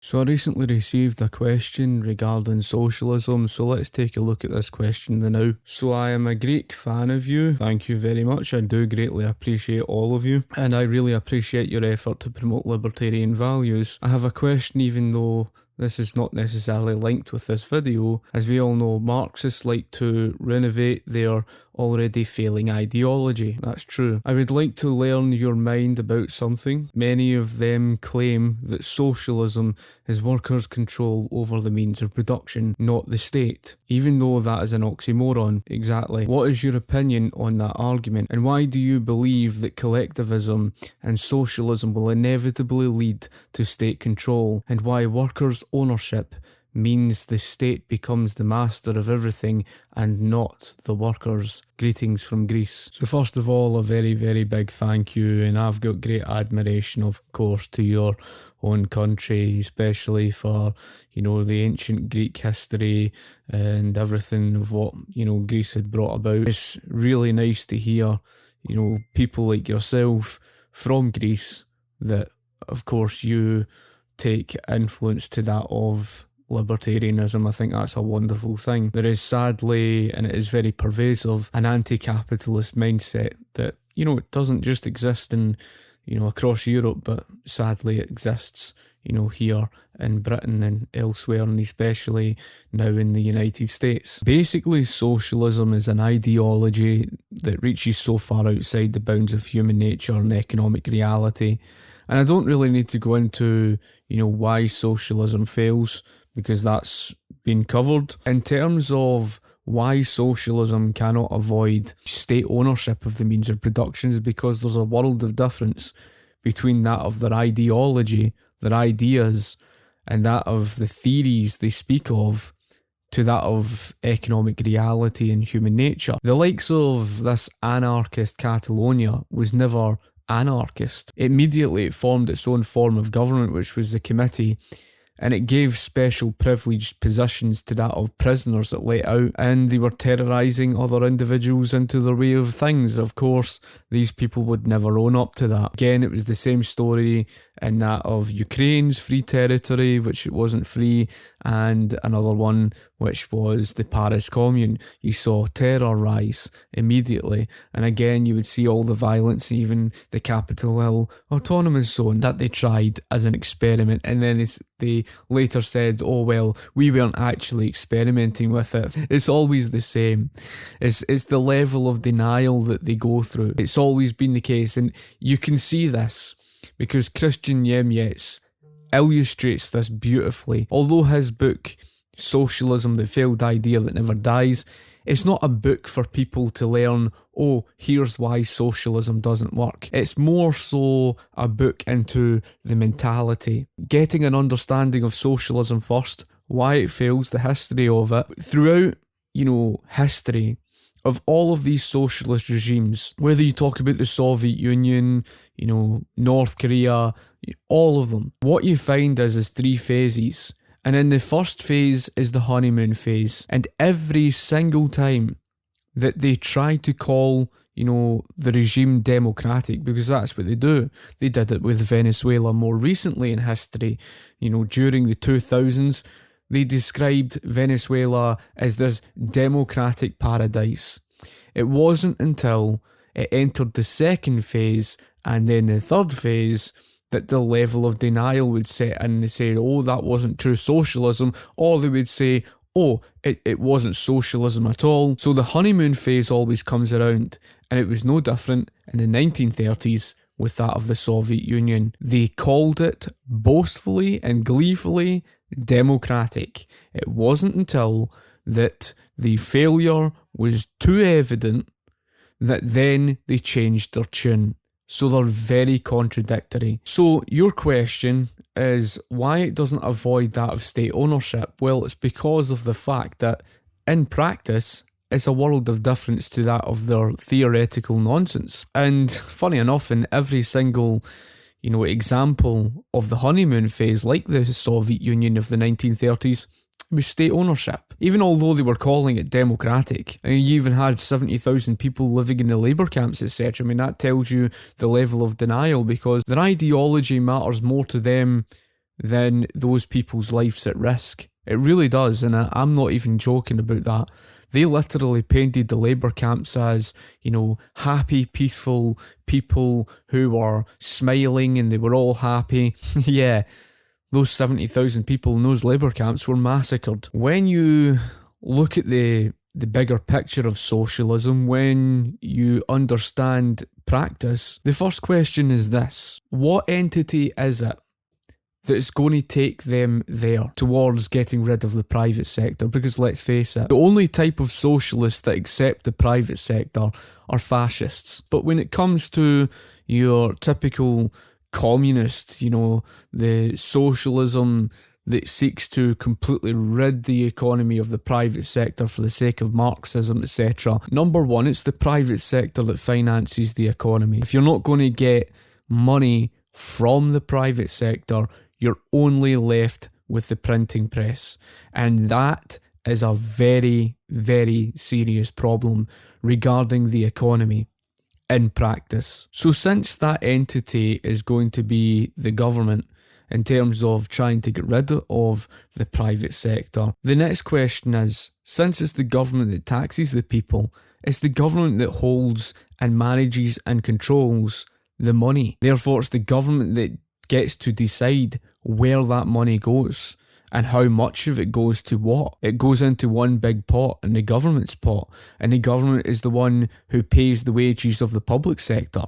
So I recently received a question regarding socialism, so let's take a look at this question now. So I am a Greek fan of you. Thank you very much. I do greatly appreciate all of you, and I really appreciate your effort to promote libertarian values. I have a question, even though this is not necessarily linked with this video. As we all know, Marxists like to renovate their already failing ideology. That's true. I would like to learn your mind about something. Many of them claim that socialism is workers' control over the means of production, not the state. Even though that is an oxymoron. Exactly. What is your opinion on that argument? And why do you believe that collectivism and socialism will inevitably lead to state control? And why workers' ownership means the state becomes the master of everything and not the workers? Greetings from Greece. So first of all, a very, very big thank you, and I've got great admiration, of course, to your own country, especially for, the ancient Greek history and everything of what, Greece had brought about. It's really nice to hear, people like yourself from Greece that, of course, you take influence to that of libertarianism. I think that's a wonderful thing. There is sadly, and it is very pervasive, an anti-capitalist mindset that, it doesn't just exist in, across Europe, but sadly it exists, here in Britain and elsewhere, and especially now in the United States. Basically, socialism is an ideology that reaches so far outside the bounds of human nature and economic reality. And I don't really need to go into, why socialism fails, because that's been covered. In terms of why socialism cannot avoid state ownership of the means of production, is because there's a world of difference between that of their ideology, their ideas, and that of the theories they speak of, to that of economic reality and human nature. The likes of this anarchist Catalonia was never anarchist. Immediately it formed its own form of government, which was the committee, and it gave special privileged positions to that of prisoners that let out, and they were terrorising other individuals into their way of things. Of course, these people would never own up to that. Again, it was the same story in that of Ukraine's free territory, which it wasn't free, and another one which was the Paris Commune. You saw terror rise immediately, and again you would see all the violence, even the Capitol Hill autonomous zone that they tried as an experiment, and then they later said, oh well, we weren't actually experimenting with it. It's always the same. It's the level of denial that they go through. It's always been the case, and you can see this because Christian Yemyets illustrates this beautifully. Although his book, Socialism, the Failed Idea That Never Dies, it's not a book for people to learn, oh, here's why socialism doesn't work. It's more so a book into the mentality, getting an understanding of socialism first, why it fails, the history of it. Throughout, history of all of these socialist regimes, whether you talk about the Soviet Union, North Korea, all of them, what you find is three phases. And in the first phase is the honeymoon phase. And every single time that they try to call, the regime democratic, because that's what they do. They did it with Venezuela more recently in history. During the 2000s, they described Venezuela as this democratic paradise. It wasn't until it entered the second phase and then the third phase that the level of denial would set in. They say, oh, that wasn't true socialism, or they would say, oh, it wasn't socialism at all. So the honeymoon phase always comes around, and it was no different in the 1930s with that of the Soviet Union. They called it boastfully and gleefully democratic. It wasn't until that the failure was too evident that then they changed their tune. So they're very contradictory. So your question is why it doesn't avoid that of state ownership. Well, it's because of the fact that in practice, it's a world of difference to that of their theoretical nonsense. And funny enough, in every single, example of the honeymoon phase, like the Soviet Union of the 1930s, was state ownership. Even although they were calling it democratic, and you even had 70,000 people living in the labour camps, etc. That tells you the level of denial, because their ideology matters more to them then those people's life's at risk. It really does, and I'm not even joking about that. They literally painted the labour camps as, happy, peaceful people who were smiling and they were all happy. Yeah, those 70,000 people in those labour camps were massacred. When you look at the bigger picture of socialism, when you understand practice, the first question is this: what entity is it that is going to take them there towards getting rid of the private sector? Because let's face it, the only type of socialists that accept the private sector are fascists. But when it comes to your typical communist, the socialism that seeks to completely rid the economy of the private sector for the sake of Marxism, etc. Number one, it's the private sector that finances the economy. If you're not going to get money from the private sector, you're only left with the printing press. And that is a very, very serious problem regarding the economy in practice. So since that entity is going to be the government in terms of trying to get rid of the private sector, the next question is, since it's the government that taxes the people, it's the government that holds and manages and controls the money. Therefore, it's the government that gets to decide where that money goes and how much of it goes to what. It goes into one big pot, in the government's pot, and the government is the one who pays the wages of the public sector.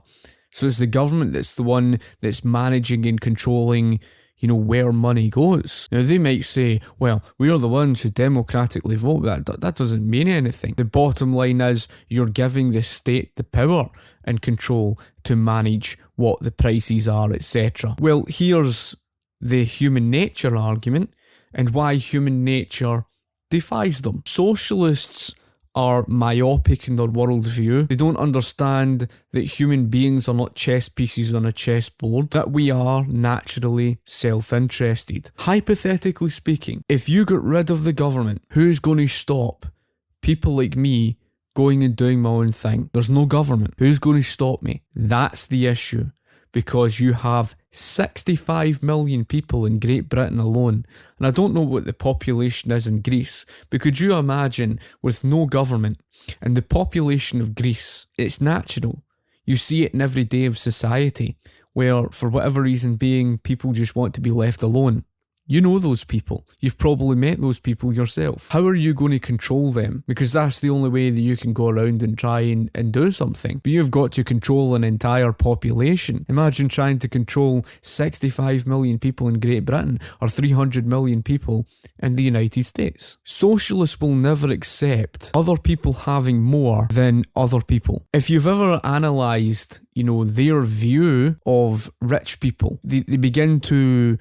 So it's the government that's the one that's managing and controlling, where money goes. Now, they might say, well, we are the ones who democratically vote. That doesn't mean anything. The bottom line is you're giving the state the power and control to manage what the prices are, etc. Well, here's the human nature argument and why human nature defies them. Socialists are myopic in their worldview. They don't understand that human beings are not chess pieces on a chessboard, that we are naturally self-interested. Hypothetically speaking, if you got rid of the government, who's going to stop people like me going and doing my own thing? There's no government. Who's going to stop me? That's the issue. Because you have 65 million people in Great Britain alone. And I don't know what the population is in Greece, but could you imagine with no government and the population of Greece? It's natural. You see it in every day of society, where for whatever reason being, people just want to be left alone. You know those people. You've probably met those people yourself. How are you going to control them? Because that's the only way that you can go around and try and do something. But you've got to control an entire population. Imagine trying to control 65 million people in Great Britain or 300 million people in the United States. Socialists will never accept other people having more than other people. If you've ever analysed their view of rich people, they begin to,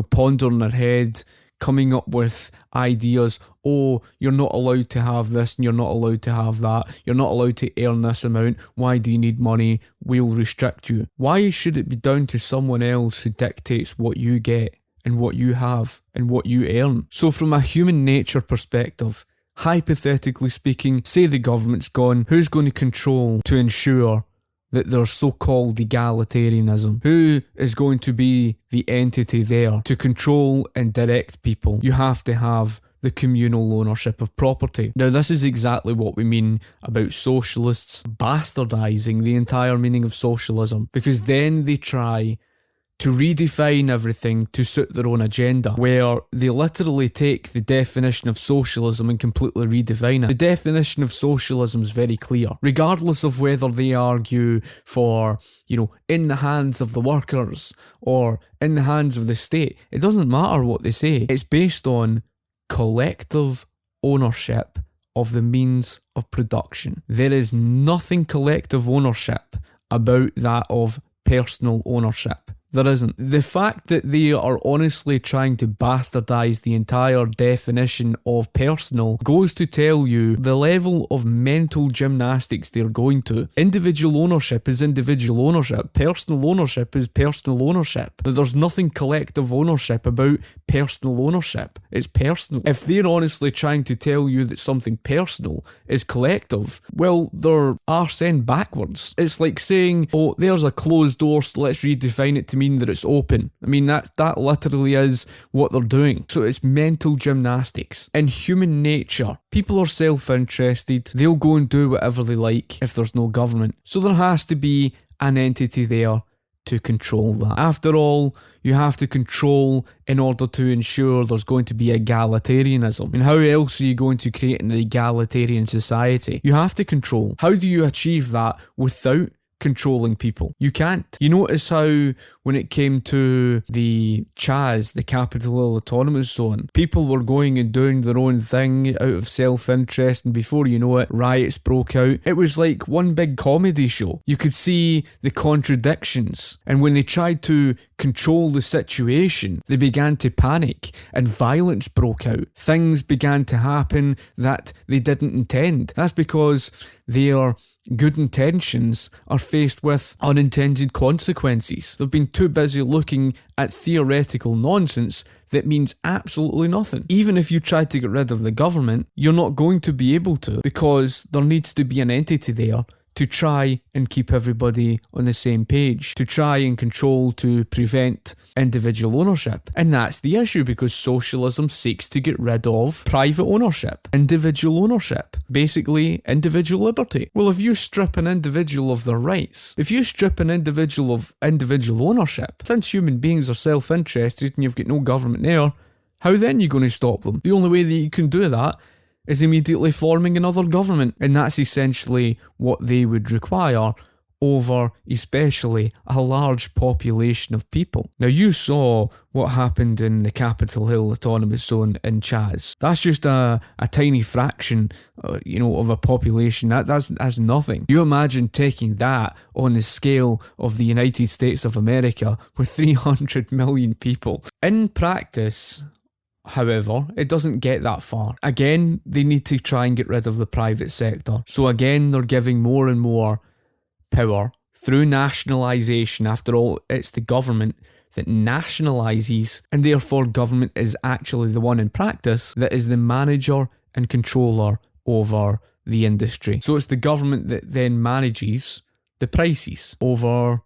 ponder in their head, coming up with ideas. Oh, you're not allowed to have this and you're not allowed to have that. You're not allowed to earn this amount. Why do you need money? We'll restrict you. Why should it be down to someone else who dictates what you get and what you have and what you earn? So from a human nature perspective, hypothetically speaking, say the government's gone, who's going to control to ensure that there's so-called egalitarianism? Who is going to be the entity there to control and direct people? You have to have the communal ownership of property. Now, this is exactly what we mean about socialists bastardising the entire meaning of socialism, because then they try to redefine everything to suit their own agenda, where they literally take the definition of socialism and completely redefine it. The definition of socialism is very clear. Regardless of whether they argue for, in the hands of the workers or in the hands of the state, it doesn't matter what they say. It's based on collective ownership of the means of production. There is nothing collective ownership about that of personal ownership. There isn't. The fact that they are honestly trying to bastardise the entire definition of personal goes to tell you the level of mental gymnastics they're going to. Individual ownership is individual ownership. Personal ownership is personal ownership. There's nothing collective ownership about personal ownership. It's personal. If they're honestly trying to tell you that something personal is collective, well, they're arse end backwards. It's like saying, oh, there's a closed door, so let's redefine it to mean that it's open. I mean, that literally is what they're doing. So it's mental gymnastics. In human nature, people are self-interested. They'll go and do whatever they like if there's no government. So there has to be an entity there to control that. After all, you have to control in order to ensure there's going to be egalitarianism. And how else are you going to create an egalitarian society? You have to control. How do you achieve that without controlling people? You can't. You notice how when it came to the CHAZ, the Capital Hill Autonomous Zone, people were going and doing their own thing out of self-interest, and before you know it, riots broke out. It was like one big comedy show. You could see the contradictions, and when they tried to control the situation, they began to panic and violence broke out. Things began to happen that they didn't intend. That's because their good intentions are faced with unintended consequences. They've been too busy looking at theoretical nonsense that means absolutely nothing. Even if you try to get rid of the government, you're not going to be able to, because there needs to be an entity there to try and keep everybody on the same page, to try and control, to prevent individual ownership. And that's the issue, because socialism seeks to get rid of private ownership, individual ownership, basically individual liberty. Well, if you strip an individual of their rights, if you strip an individual of individual ownership, since human beings are self-interested and you've got no government there, how then are you going to stop them? The only way that you can do that is immediately forming another government, and that's essentially what they would require over especially a large population of people. Now, you saw what happened in the Capitol Hill Autonomous Zone in CHAZ. That's just a tiny fraction, of a population. That's nothing. You imagine taking that on the scale of the United States of America with 300 million people. In practice, however, it doesn't get that far. Again, they need to try and get rid of the private sector. So again, they're giving more and more power through nationalisation. After all, it's the government that nationalises, and therefore government is actually the one in practice that is the manager and controller over the industry. So it's the government that then manages the prices over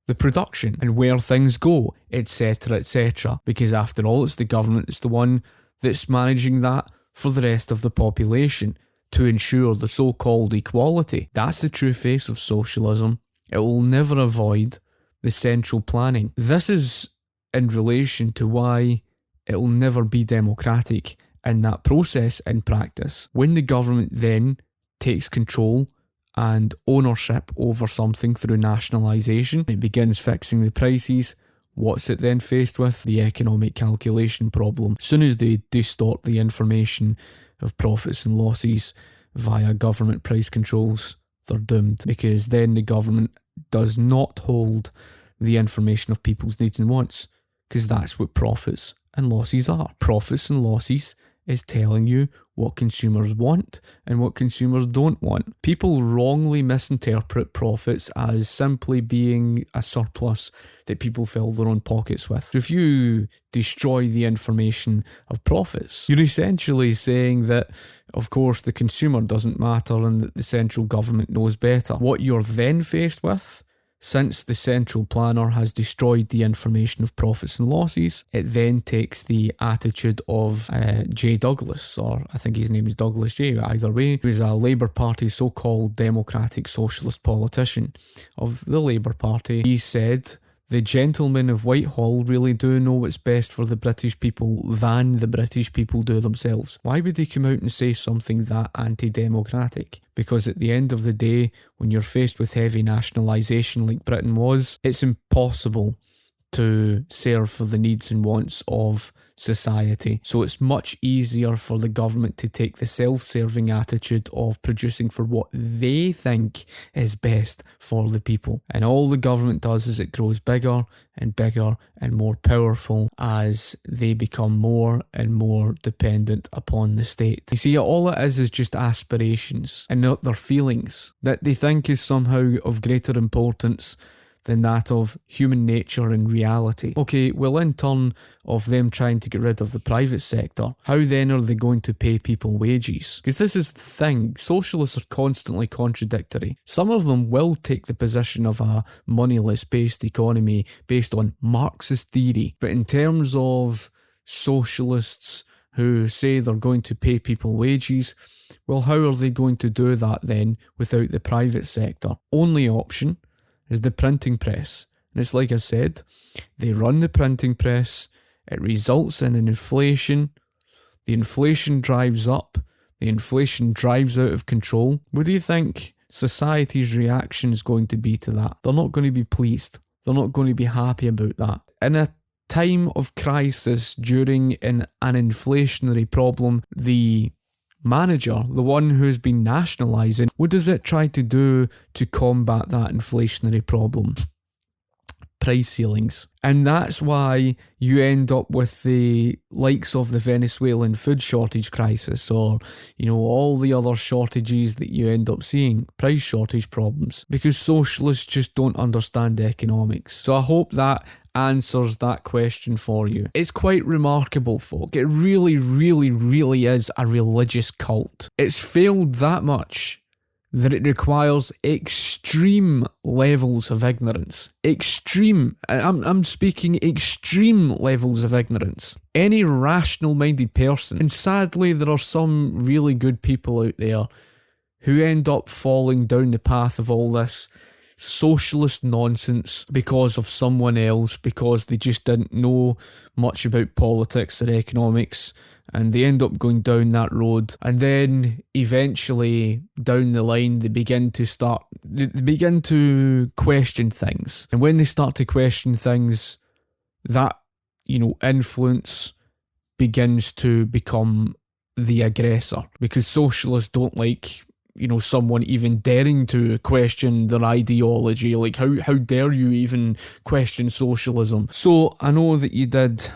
the production and where things go, etc., etc. Because after all, it's the government that's the one that's managing that for the rest of the population to ensure the so-called equality. That's the true face of socialism. It will never avoid the central planning. This is in relation to why it will never be democratic in that process in practice. When the government then takes control and ownership over something through nationalisation, it begins fixing the prices. What's it then faced with? The economic calculation problem. As soon as they distort the information of profits and losses via government price controls, they're doomed, because then the government does not hold the information of people's needs and wants, because that's what profits and losses are. Profits and losses is telling you what consumers want and what consumers don't want. People wrongly misinterpret profits as simply being a surplus that people fill their own pockets with. So if you destroy the information of profits, you're essentially saying that, of course, the consumer doesn't matter and that the central government knows better. What you're then faced with, since the central planner has destroyed the information of profits and losses, it then takes the attitude of J. Douglas, or I think his name is Douglas J. Either way, he was a Labour Party so-called democratic socialist politician of the Labour Party. He said, "The gentlemen of Whitehall really do know what's best for the British people than the British people do themselves." Why would they come out and say something that anti-democratic? Because at the end of the day, when you're faced with heavy nationalisation like Britain was, it's impossible to serve for the needs and wants of society. So it's much easier for the government to take the self-serving attitude of producing for what they think is best for the people. And all the government does is it grows bigger and bigger and more powerful as they become more and more dependent upon the state. You see, all it is just aspirations and not their feelings that they think is somehow of greater importance than that of human nature and reality. Okay, well, in turn of them trying to get rid of the private sector, how then are they going to pay people wages? Because this is the thing, socialists are constantly contradictory. Some of them will take the position of a moneyless based economy based on Marxist theory, but in terms of socialists who say they're going to pay people wages, well, how are they going to do that then without the private sector? Only option is the printing press. And it's like I said, they run the printing press, it results in an inflation, the inflation drives up, the inflation drives out of control. What do you think society's reaction is going to be to that? They're not going to be pleased. They're not going to be happy about that. In a time of crisis during an inflationary problem, the manager, the one who's been nationalising, what does it try to do to combat that inflationary problem? Price ceilings. And that's why you end up with the likes of the Venezuelan food shortage crisis, or, all the other shortages that you end up seeing, price shortage problems, because socialists just don't understand economics. So I hope that answers that question for you. It's quite remarkable, folk. It really, really, really is a religious cult. It's failed that much that it requires extreme levels of ignorance. Extreme. I'm speaking extreme levels of ignorance. Any rational-minded person, and sadly there are some really good people out there who end up falling down the path of all this socialist nonsense because of someone else, because they just didn't know much about politics or economics, and they end up going down that road, and then eventually down the line they begin to question things. And when they start to question things, that influence begins to become the aggressor, because socialists don't like someone even daring to question their ideology. Like, how dare you even question socialism? So I know that you did,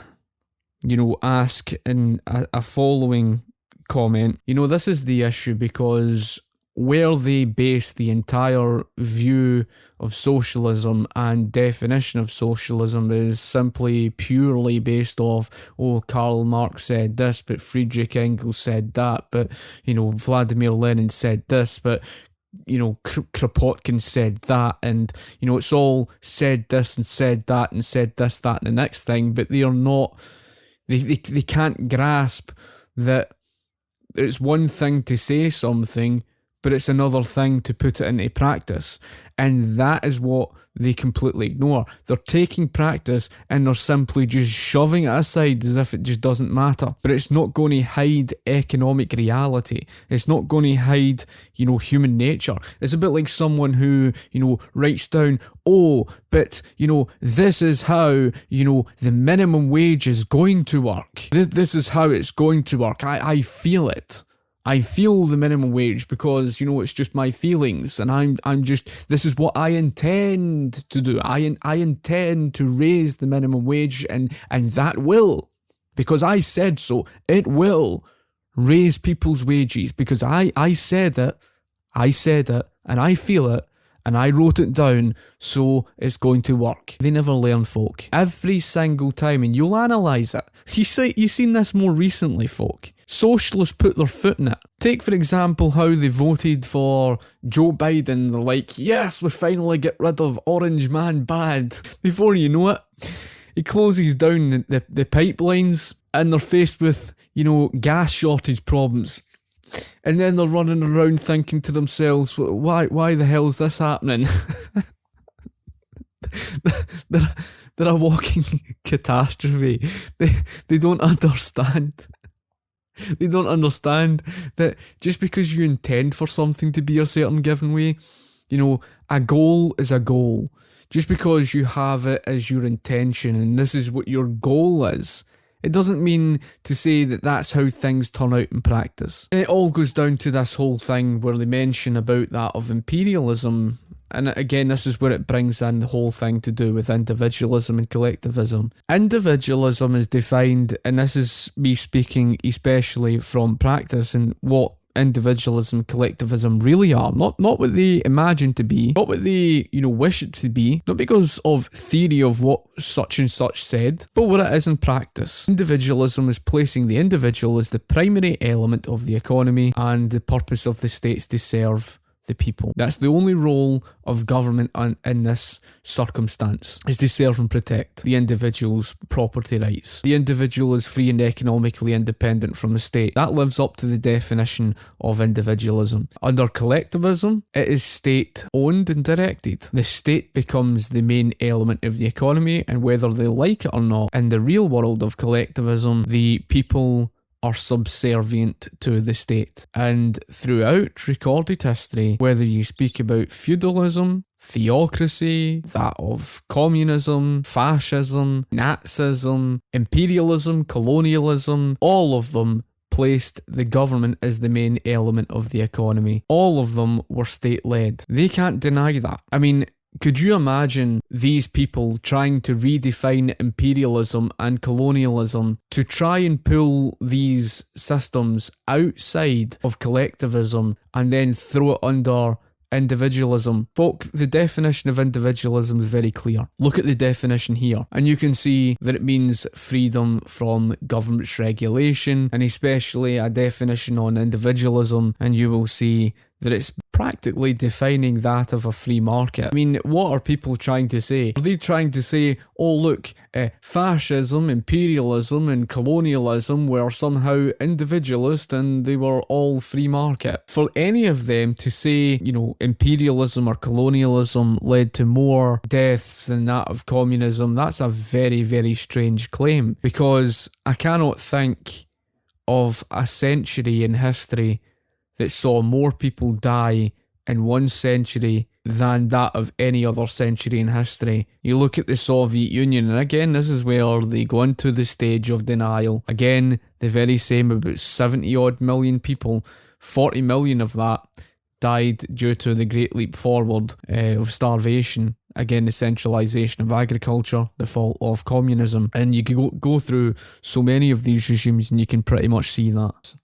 ask in a following comment, this is the issue, because where they base the entire view of socialism and definition of socialism is simply purely based off, Karl Marx said this, but Friedrich Engels said that, but, Vladimir Lenin said this, but, Kropotkin said that, and, it's all said this and said that and said this, that and the next thing, but they are not, they can't grasp that it's one thing to say something, but it's another thing to put it into practice. And that is what they completely ignore. They're taking practice and they're simply just shoving it aside as if it just doesn't matter. But it's not going to hide economic reality. It's not going to hide, human nature. It's a bit like someone who, writes down, but, this is how, the minimum wage is going to work. This is how it's going to work. I feel it. I feel the minimum wage because, it's just my feelings, and I'm just, this is what I intend to do. I intend to raise the minimum wage, and that will, because I said so, it will raise people's wages, because I said it, and I feel it, and I wrote it down, so it's going to work. They never learn, folk. Every single time, and you'll analyse it. You've seen this more recently, folk. Socialists put their foot in it. Take, for example, how they voted for Joe Biden. They're like, yes, we finally get rid of Orange Man bad. Before you know it, he closes down the pipelines, and they're faced with, gas shortage problems. And then they're running around thinking to themselves, why the hell is this happening? They're a walking catastrophe. They don't understand. They don't understand that just because you intend for something to be a certain given way, a goal is a goal. Just because you have it as your intention and this is what your goal is, it doesn't mean to say that that's how things turn out in practice. And it all goes down to this whole thing where they mention about that of imperialism. And again, this is where it brings in the whole thing to do with individualism and collectivism. Individualism is defined, and this is me speaking especially from practice, and what individualism, collectivism really are. Not what they imagine to be, not what they, wish it to be, not because of theory of what such and such said, but what it is in practice. Individualism is placing the individual as the primary element of the economy and the purpose of the states to serve the people. That's the only role of government in this circumstance, is to serve and protect the individual's property rights. The individual is free and economically independent from the state. That lives up to the definition of individualism. Under collectivism, it is state-owned and directed. The state becomes the main element of the economy, and whether they like it or not, in the real world of collectivism, the people are subservient to the state. And throughout recorded history, whether you speak about feudalism, theocracy, that of communism, fascism, Nazism, imperialism, colonialism, all of them placed the government as the main element of the economy. All of them were state-led. They can't deny that. I mean, could you imagine these people trying to redefine imperialism and colonialism to try and pull these systems outside of collectivism and then throw it under individualism? Folk, the definition of individualism is very clear. Look at the definition here, and you can see that it means freedom from government's regulation, and especially a definition on individualism, and you will see that it's practically defining that of a free market. I mean, what are people trying to say? Are they trying to say, oh look, fascism, imperialism and colonialism were somehow individualist and they were all free market? For any of them to say, imperialism or colonialism led to more deaths than that of communism, that's a very, very strange claim, because I cannot think of a century in history that saw more people die in one century than that of any other century in history. You look at the Soviet Union, and again, this is where they go into the stage of denial. Again, the very same, about 70 odd million people, 40 million of that died due to the Great Leap Forward of starvation. Again, the centralisation of agriculture, the fall of communism. And you can go through so many of these regimes and you can pretty much see that.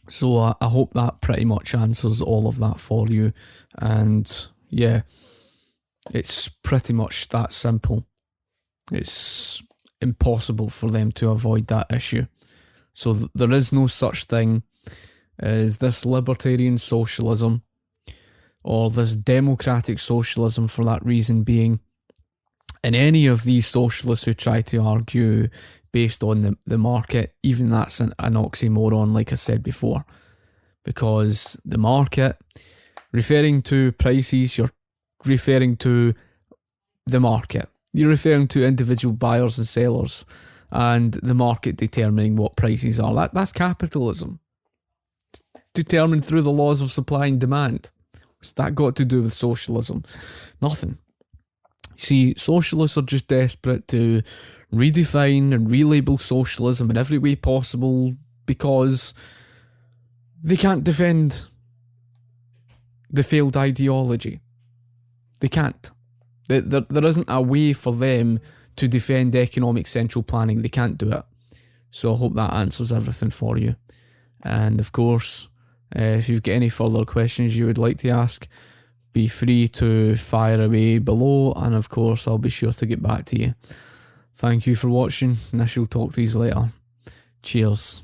So I hope that pretty much answers all of that for you. And yeah, it's pretty much that simple. It's impossible for them to avoid that issue. So there is no such thing as this libertarian socialism or this democratic socialism, for that reason being. And any of these socialists who try to argue based on the market, even that's an oxymoron, like I said before. Because the market, referring to prices, you're referring to the market. You're referring to individual buyers and sellers and the market determining what prices are. That's capitalism. Determined through the laws of supply and demand. What's that got to do with socialism? Nothing. See, socialists are just desperate to redefine and relabel socialism in every way possible because they can't defend the failed ideology. They can't. There isn't a way for them to defend economic central planning. They can't do it. So I hope that answers everything for you. And of course, if you've got any further questions you would like to ask, be free to fire away below, and of course I'll be sure to get back to you. Thank you for watching, and I shall talk to you later. Cheers.